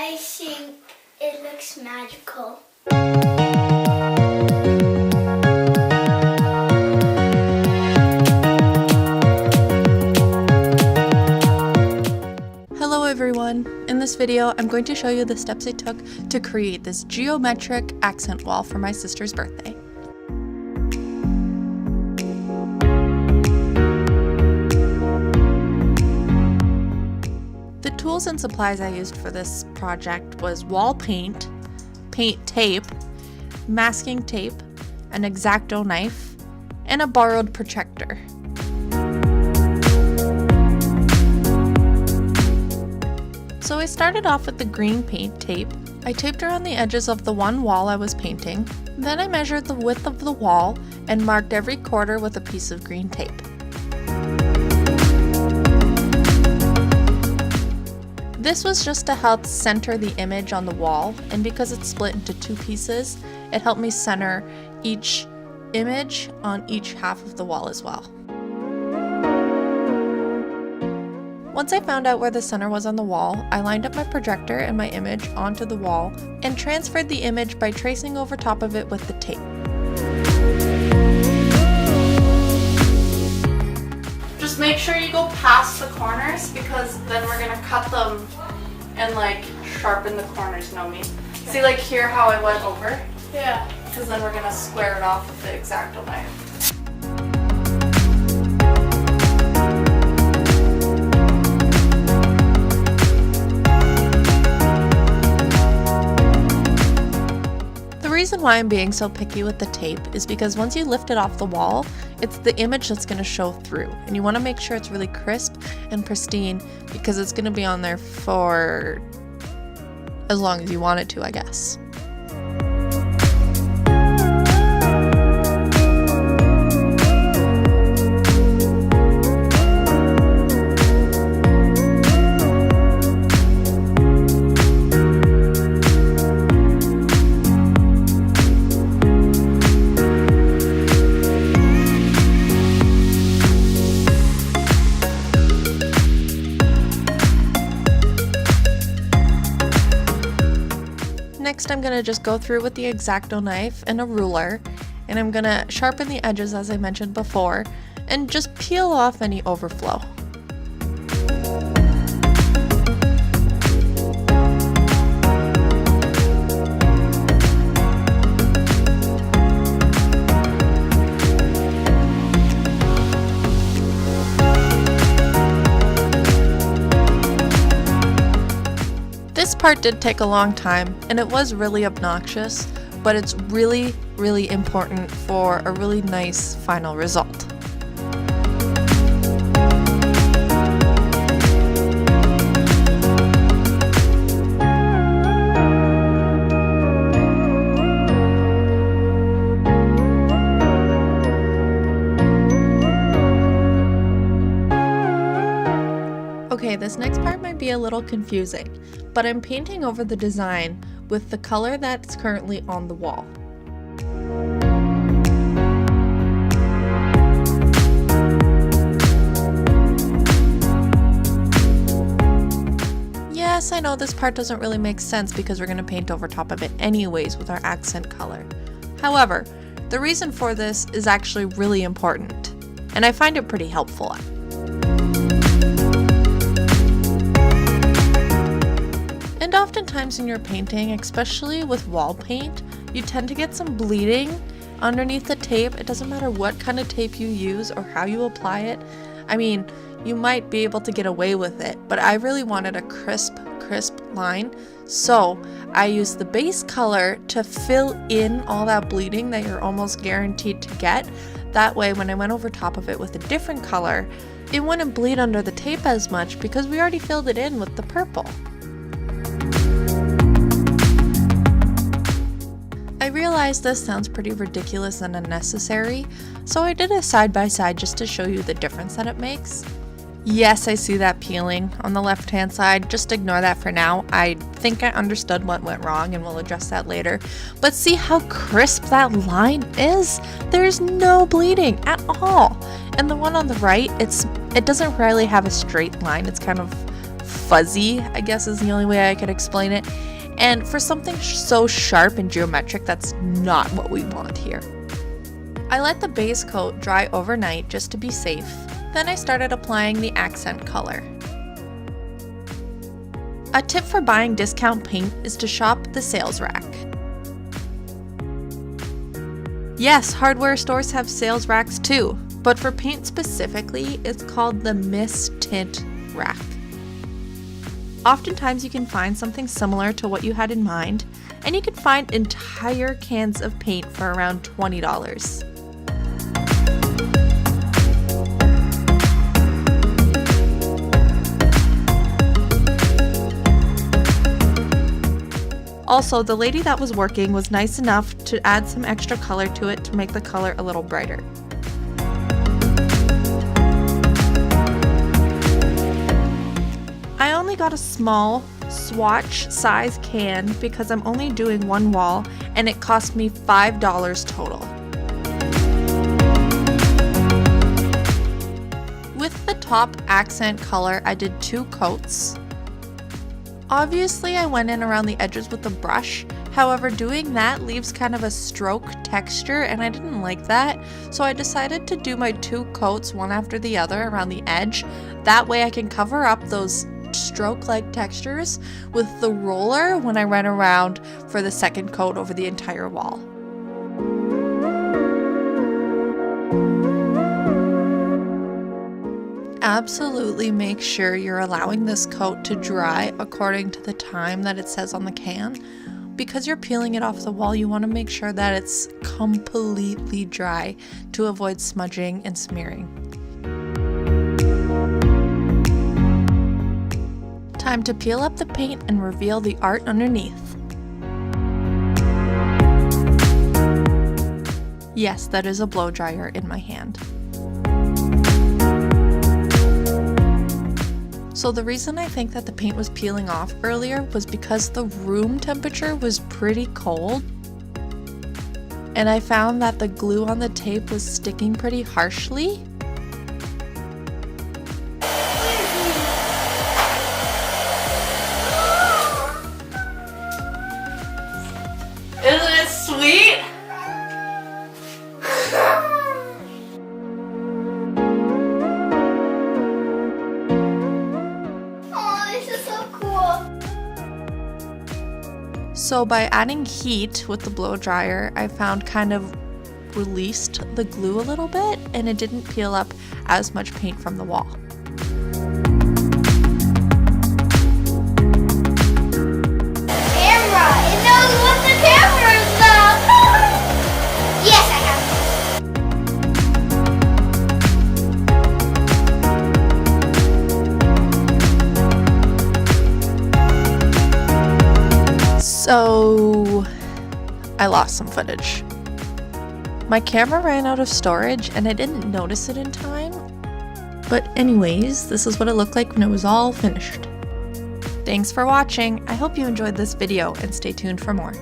I think it looks magical. Hello everyone! In this video, I'm going to show you the steps I took to create this geometric accent wall for my sister's birthday. The tools and supplies I used for this project was wall paint, paint tape, masking tape, an X-Acto knife, and a borrowed projector. So I started off with the green paint tape. I taped around the edges of the one wall I was painting. Then I measured the width of the wall and marked every corner with a piece of green tape. This was just to help center the image on the wall, and because it's split into two pieces, it helped me center each image on each half of the wall as well. Once I found out where the center was on the wall, I lined up my projector and my image onto the wall and transferred the image by tracing over top of it with the tape. Just make sure you go past the corners, because then we're gonna cut them and like sharpen the corners, you know what I mean? See, like here how I went over? Yeah. Because then we're gonna square it off with the X-Acto knife. The reason why I'm being so picky with the tape is because once you lift it off the wall, it's the image that's going to show through, and you want to make sure it's really crisp and pristine because it's going to be on there for as long as you want it to, I guess. Next, I'm going to just go through with the X-Acto knife and a ruler, and I'm going to sharpen the edges as I mentioned before, and just peel off any overflow. This part did take a long time, and it was really obnoxious, but it's really, really important for a really nice final result. Okay, this next part might be a little confusing, but I'm painting over the design with the color that's currently on the wall. Yes, I know this part doesn't really make sense because we're going to paint over top of it anyways with our accent color. However, the reason for this is actually really important, and I find it pretty helpful. And oftentimes in your painting, especially with wall paint, you tend to get some bleeding underneath the tape. It doesn't matter what kind of tape you use or how you apply it. I mean, you might be able to get away with it, but I really wanted a crisp line. So I used the base color to fill in all that bleeding that you're almost guaranteed to get. That way, when I went over top of it with a different color, it wouldn't bleed under the tape as much because we already filled it in with the purple. I realized this sounds pretty ridiculous and unnecessary, so I did a side-by-side just to show you the difference that it makes. Yes, I see that peeling on the left-hand side. Just ignore that for now. I think I understood what went wrong and we'll address that later. But see how crisp that line is? There's no bleeding at all. And the one on the right, it doesn't really have a straight line. It's kind of fuzzy, I guess is the only way I could explain it. And for something so sharp and geometric, that's not what we want here. I let the base coat dry overnight just to be safe. Then I started applying the accent color. A tip for buying discount paint is to shop the sales rack. Yes, hardware stores have sales racks too, but for paint specifically, it's called the mist tint rack. Oftentimes you can find something similar to what you had in mind, and you can find entire cans of paint for around $20. Also, the lady that was working was nice enough to add some extra color to it to make the color a little brighter. I only got a small swatch size can because I'm only doing one wall and it cost me $5 total. With the top accent color, I did 2 coats. Obviously, I went in around the edges with the brush. However, doing that leaves kind of a stroke texture and I didn't like that. So I decided to do my 2 coats one after the other around the edge. That way I can cover up those stroke-like textures with the roller when I run around for the second coat over the entire wall. Absolutely make sure you're allowing this coat to dry according to the time that it says on the can. Because you're peeling it off the wall, you want to make sure that it's completely dry to avoid smudging and smearing. Time to peel up the paint and reveal the art underneath. Yes, that is a blow dryer in my hand. So the reason I think that the paint was peeling off earlier was because the room temperature was pretty cold. And I found that the glue on the tape was sticking pretty harshly. Isn't it sweet? So by adding heat with the blow dryer, I found kind of released the glue a little bit and it didn't peel up as much paint from the wall. Camera! It knows what the camera is about! Yes, I have. So I lost some footage. My camera ran out of storage and I didn't notice it in time. But anyways, this is what it looked like when it was all finished. Thanks for watching. I hope you enjoyed this video and stay tuned for more.